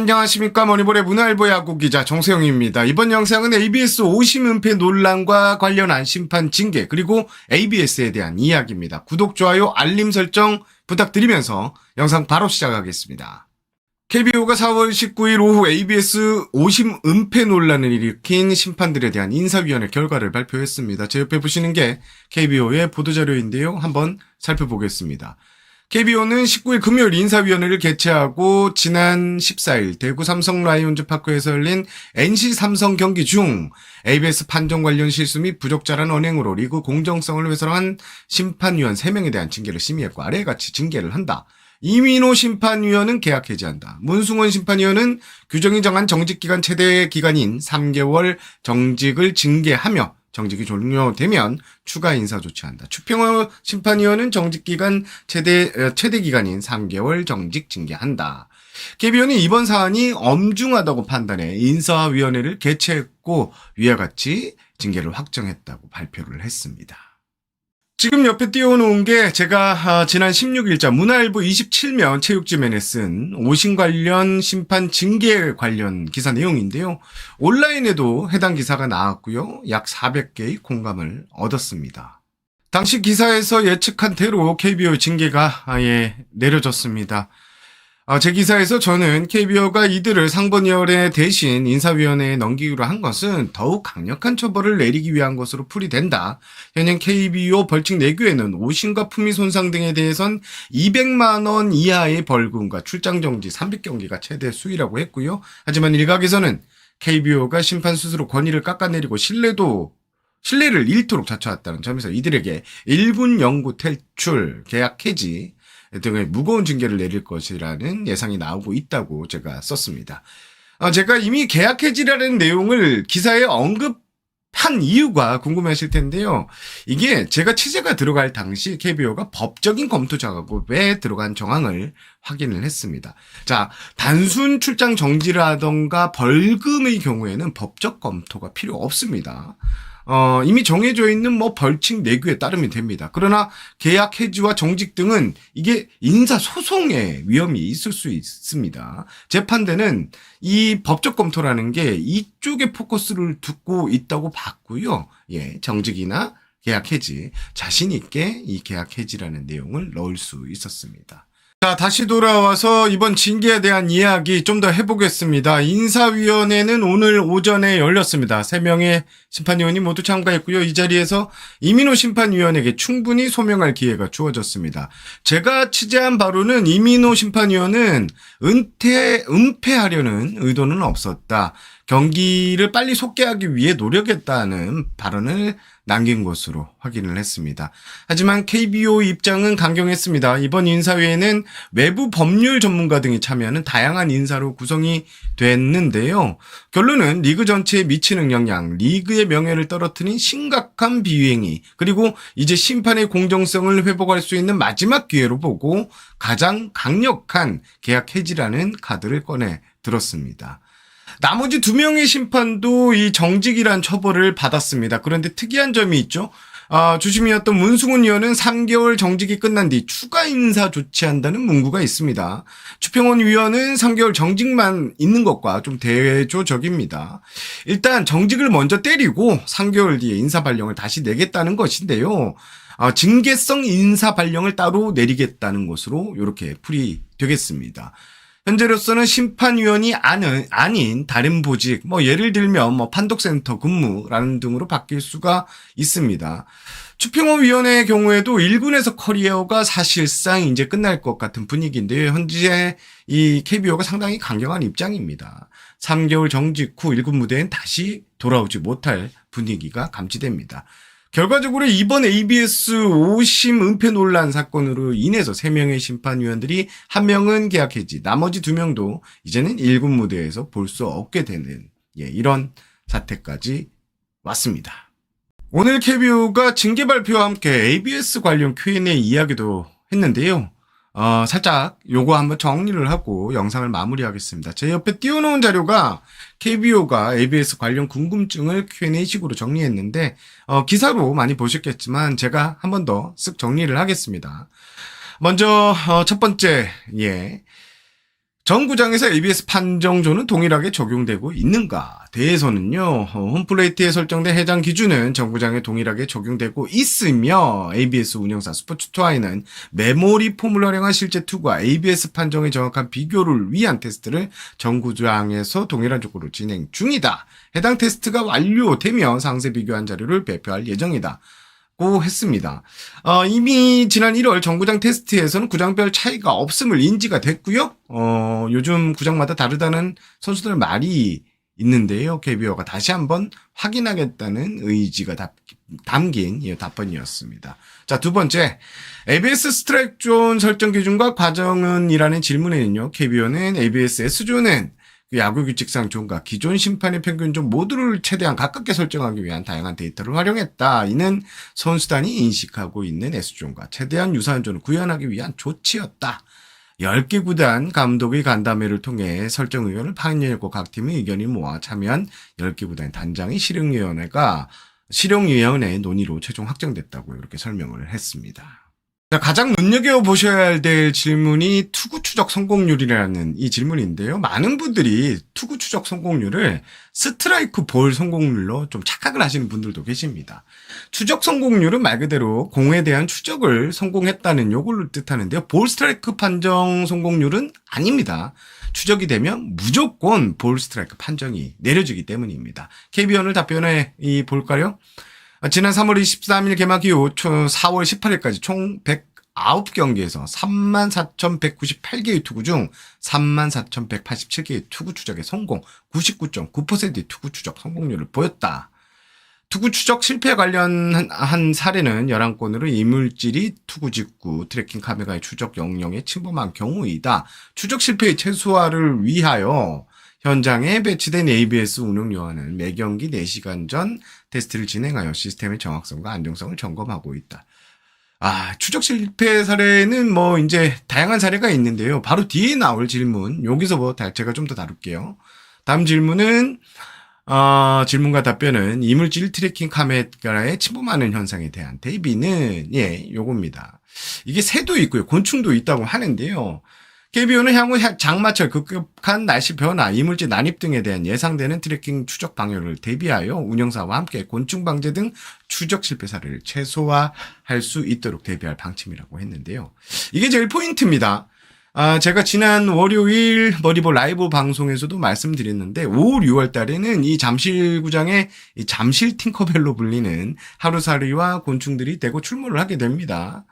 안녕하십니까. 머니볼의 문화일보 야구 기자 정세영입니다. 이번 영상은 ABS 오심 은폐 논란과 관련한 심판 징계 그리고 ABS에 대한 이야기입니다. 구독, 좋아요, 알림 설정 부탁드리면서 영상 바로 시작하겠습니다. KBO가 4월 19일 오후 ABS 오심 은폐 논란을 일으킨 심판들에 대한 인사위원회 결과를 발표했습니다. 제 옆에 보시는 게 KBO의 보도자료인데요. 한번 살펴보겠습니다. KBO는 19일 금요일 인사위원회를 개최하고 지난 14일 대구 삼성 라이온즈 파크에서 열린 NC 삼성 경기 중 ABS 판정 관련 실수 및 부적절한 언행으로 리그 공정성을 훼손한 심판위원 3명에 대한 징계를 심의했고 아래와 같이 징계를 한다. 이민호 심판위원은 계약 해지한다. 문승원 심판위원은 규정이 정한 정직기간 최대 기간인 3개월 정직을 징계하며 정직이 종료되면 추가 인사 조치한다. 추평호 심판위원은 정직기간 최대 기간인 3개월 정직 징계한다. KBO는 이번 사안이 엄중하다고 판단해 인사위원회를 개최했고 위와 같이 징계를 확정했다고 발표를 했습니다. 지금 옆에 띄워놓은 게 제가 지난 16일자 문화일보 27면 체육지면에 쓴 오심 관련 심판 징계 관련 기사 내용인데요. 온라인에도 해당 기사가 나왔고요. 약 400개의 공감을 얻었습니다. 당시 기사에서 예측한 대로 KBO 징계가 내려졌습니다. 제 기사에서 저는 KBO가 이들을 상번위원회 대신 인사위원회에 넘기기로 한 것은 더욱 강력한 처벌을 내리기 위한 것으로 풀이된다. 현행 KBO 벌칙 내규에는 오심과 품위 손상 등에 대해선 200만 원 이하의 벌금과 출장 정지 300경기가 최대 수위라고 했고요. 하지만 일각에서는 KBO가 심판 스스로 권위를 깎아내리고 신뢰를 잃도록 자처했다는 점에서 이들에게 1군 영구 퇴출, 계약 해지 등의 무거운 징계를 내릴 것이라는 예상이 나오고 있다고 제가 썼습니다. 제가 이미 계약 해지라는 내용을 기사에 언급한 이유가 궁금하실 텐데요. 이게 제가 취재가 들어갈 당시 KBO가 법적인 검토 작업에 들어간 정황을 확인을 했습니다. 자, 단순 출장 정지라던가 벌금의 경우에는 법적 검토가 필요 없습니다. 이미 정해져 있는 벌칙 내규에 따르면 됩니다. 그러나 계약 해지와 정직 등은 이게 인사소송의 위험이 있을 수 있습니다. 재판대는 이 법적 검토라는 게 이쪽에 포커스를 두고 있다고 봤고요. 정직이나 계약 해지, 자신 있게 이 계약 해지라는 내용을 넣을 수 있었습니다. 자, 다시 돌아와서 이번 징계에 대한 이야기 좀 더 해보겠습니다. 인사위원회는 오늘 오전에 열렸습니다. 3명의 심판위원이 모두 참가했고요. 이 자리에서 이민호 심판위원에게 충분히 소명할 기회가 주어졌습니다. 제가 취재한 바로는 이민호 심판위원은 은폐하려는 의도는 없었다. 경기를 빨리 속개하기 위해 노력했다는 발언을 남긴 것으로 확인을 했습니다. 하지만 KBO 입장은 강경했습니다. 이번 인사위에는 외부 법률 전문가 등이 참여하는 다양한 인사로 구성이 됐는데요. 결론은 리그 전체에 미치는 영향, 리그의 명예를 떨어뜨린 심각한 비위행위, 그리고 이제 심판의 공정성을 회복할 수 있는 마지막 기회로 보고 가장 강력한 계약 해지라는 카드를 꺼내 들었습니다. 나머지 2명의 심판도 이 정직이란 처벌을 받았습니다. 그런데 특이한 점이 있죠. 주심이었던 문승훈 위원은 3개월 정직이 끝난 뒤 추가 인사 조치한다는 문구가 있습니다. 추평원 위원은 3개월 정직만 있는 것과 좀 대조적입니다. 일단 정직을 먼저 때리고 3개월 뒤에 인사 발령을 다시 내겠다는 것인데요. 징계성 인사 발령을 따로 내리겠다는 것으로 이렇게 풀이되겠습니다. 현재로서는 심판위원이 아닌 다른 보직, 예를 들면 판독센터 근무라는 등으로 바뀔 수가 있습니다. 추평원 위원회의 경우에도 1군에서 커리어가 사실상 이제 끝날 것 같은 분위기인데요. 현재 이 KBO가 상당히 강경한 입장입니다. 3개월 정직 후 1군 무대엔 다시 돌아오지 못할 분위기가 감지됩니다. 결과적으로 이번 ABS 오심 은폐 논란 사건으로 인해서 3명의 심판위원들이 1명은 계약 해지, 나머지 2명도 이제는 1군 무대에서 볼 수 없게 되는 이런 사태까지 왔습니다. 오늘 KBO가 징계 발표와 함께 ABS 관련 Q&A 이야기도 했는데요. 살짝 요거 한번 정리를 하고 영상을 마무리하겠습니다. 제 옆에 띄워놓은 자료가 KBO가 ABS 관련 궁금증을 Q&A식으로 정리했는데 기사로 많이 보셨겠지만 제가 한 번 더 쓱 정리를 하겠습니다. 먼저 첫 번째, 정구장에서 ABS 판정조는 동일하게 적용되고 있는가? 대해서는요, 홈플레이트에 설정된 해당 기준은 정구장에 동일하게 적용되고 있으며, ABS 운영사 스포츠투아이는 메모리 폼을 활용한 실제 투구와 ABS 판정의 정확한 비교를 위한 테스트를 정구장에서 동일한 조건으로 진행 중이다. 해당 테스트가 완료되면 상세 비교한 자료를 배포할 예정이다. 고 했습니다. 이미 지난 1월 정구장 테스트에서는 구장별 차이가 없음을 인지가 됐고요. 요즘 구장마다 다르다는 선수들 말이 있는데요. KBO가 다시 한번 확인하겠다는 의지가 담긴 답변이었습니다. 자, 두 번째, ABS 스트라이크 존 설정 기준과 과정은 이라는 질문에는요. KBO는 ABS S존은 야구 규칙상 존과 기존 심판의 평균 존 모두를 최대한 가깝게 설정하기 위한 다양한 데이터를 활용했다. 이는 선수단이 인식하고 있는 S존과 최대한 유사한 존을 구현하기 위한 조치였다. 10개 구단 감독의 간담회를 통해 설정 의견을 파악했고 각 팀의 의견이 모아 참여한 10개 구단 단장의 실용위원회 논의로 최종 확정됐다고 이렇게 설명을 했습니다. 가장 눈여겨보셔야 될 질문이 투구 추적 성공률이라는 이 질문인데요. 많은 분들이 투구 추적 성공률을 스트라이크 볼 성공률로 좀 착각을 하시는 분들도 계십니다. 추적 성공률은 말 그대로 공에 대한 추적을 성공했다는 요걸 뜻하는데요. 볼 스트라이크 판정 성공률은 아닙니다. 추적이 되면 무조건 볼 스트라이크 판정이 내려지기 때문입니다. KBO는 답변해 볼까요? 지난 3월 23일 개막 이후 4월 18일까지 총 109경기에서 34,198개의 투구 중 34,187개의 투구 추적의 성공, 99.9%의 투구 추적 성공률을 보였다. 투구 추적 실패에 관련한 사례는 11건으로 이물질이 투구 직구 트래킹 카메라의 추적 영역에 침범한 경우이다. 추적 실패의 최소화를 위하여 현장에 배치된 ABS 운영 요원은 매 경기 4시간 전 테스트를 진행하여 시스템의 정확성과 안정성을 점검하고 있다. 추적 실패 사례는 이제 다양한 사례가 있는데요. 바로 뒤에 나올 질문, 여기서 제가 좀 더 다룰게요. 다음 질문은, 질문과 답변은 이물질 트래킹 카메라에 침범하는 현상에 대한 대비는, 요겁니다. 이게 새도 있고요. 곤충도 있다고 하는데요. KBO는 향후 장마철 급격한 날씨 변화, 이물질 난입 등에 대한 예상되는 트래킹 추적 방향을 대비하여 운영사와 함께 곤충 방제 등 추적 실패 사례를 최소화할 수 있도록 대비할 방침이라고 했는데요. 이게 제일 포인트입니다. 제가 지난 월요일 머리볼 라이브 방송에서도 말씀드렸는데 5월, 6월 달에는 이 잠실구장에 이 잠실 팅커벨로 불리는 하루살이와 곤충들이 대거 출몰을 하게 됩니다.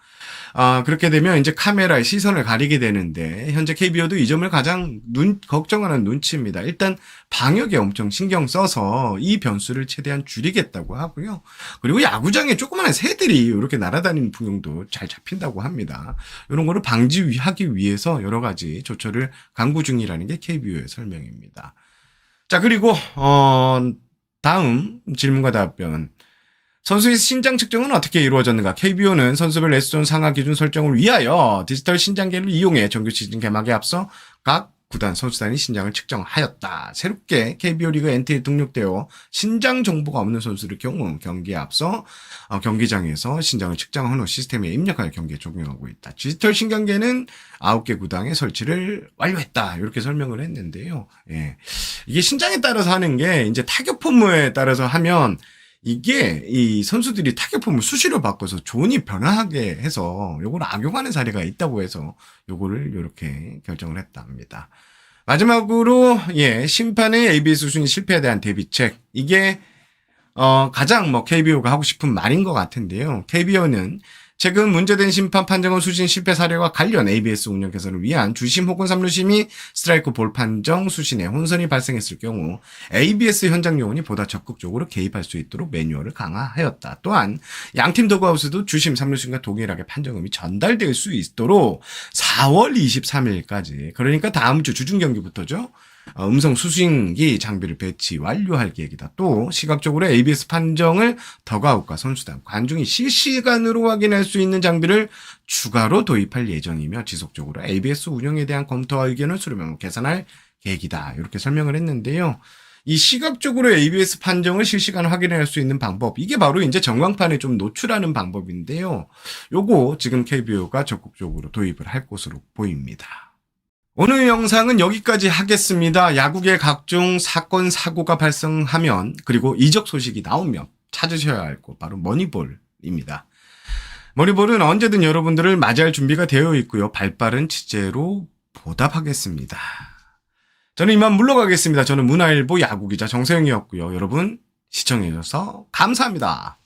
그렇게 되면 이제 카메라의 시선을 가리게 되는데, 현재 KBO도 이 점을 가장 걱정하는 눈치입니다. 일단 방역에 엄청 신경 써서 이 변수를 최대한 줄이겠다고 하고요. 그리고 야구장에 조그마한 새들이 이렇게 날아다니는 풍경도 잘 잡힌다고 합니다. 이런 거를 방지하기 위해서 여러 가지 조처를 강구 중이라는 게 KBO의 설명입니다. 자, 그리고, 다음 질문과 답변. 선수의 신장 측정은 어떻게 이루어졌는가? KBO는 선수별 S존 상하 기준 설정을 위하여 디지털 신장계를 이용해 정규 시즌 개막에 앞서 각 구단 선수단이 신장을 측정하였다. 새롭게 KBO 리그 NT에 등록되어 신장 정보가 없는 선수를 경우 경기에 앞서 경기장에서 신장을 측정한 후 시스템에 입력하여 경기에 적용하고 있다. 디지털 신장계는 9개 구단에 설치를 완료했다. 이렇게 설명을 했는데요. 이게 신장에 따라서 하는 게 이제 타격 폼에 따라서 하면 이게 이 선수들이 타격폼을 수시로 바꿔서 존이 변화하게 해서 요거를 악용하는 사례가 있다고 해서 요거를 이렇게 결정을 했다 합니다. 마지막으로 심판의 ABS 수준 실패에 대한 대비책. 이게 가장 KBO가 하고 싶은 말인 것 같은데요. KBO는 최근 문제된 심판 판정은 수신 실패 사례와 관련 ABS 운영 개선을 위한 주심 혹은 3루심이 스트라이크 볼 판정 수신에 혼선이 발생했을 경우 ABS 현장 요원이 보다 적극적으로 개입할 수 있도록 매뉴얼을 강화하였다. 또한 양팀 더그아웃에도 주심 3루심과 동일하게 판정음이 전달될 수 있도록 4월 23일까지 그러니까 다음 주 주중 경기부터죠. 음성 수신기 장비를 배치 완료할 계획이다. 또 시각적으로 ABS 판정을 더그아웃과 선수단, 관중이 실시간으로 확인할 수 있는 장비를 추가로 도입할 예정이며 지속적으로 ABS 운영에 대한 검토와 의견을 수렴하고 개선할 계획이다. 이렇게 설명을 했는데요. 이 시각적으로 ABS 판정을 실시간 확인할 수 있는 방법, 이게 바로 이제 전광판에 좀 노출하는 방법인데요. 요거 지금 KBO가 적극적으로 도입을 할 것으로 보입니다. 오늘 영상은 여기까지 하겠습니다. 야구계 각종 사건, 사고가 발생하면 그리고 이적 소식이 나오면 찾으셔야 할 곳 바로 머니볼입니다. 머니볼은 언제든 여러분들을 맞이할 준비가 되어 있고요. 발빠른 취재로 보답하겠습니다. 저는 이만 물러가겠습니다. 저는 문화일보 야구기자 정세영이었고요. 여러분 시청해주셔서 감사합니다.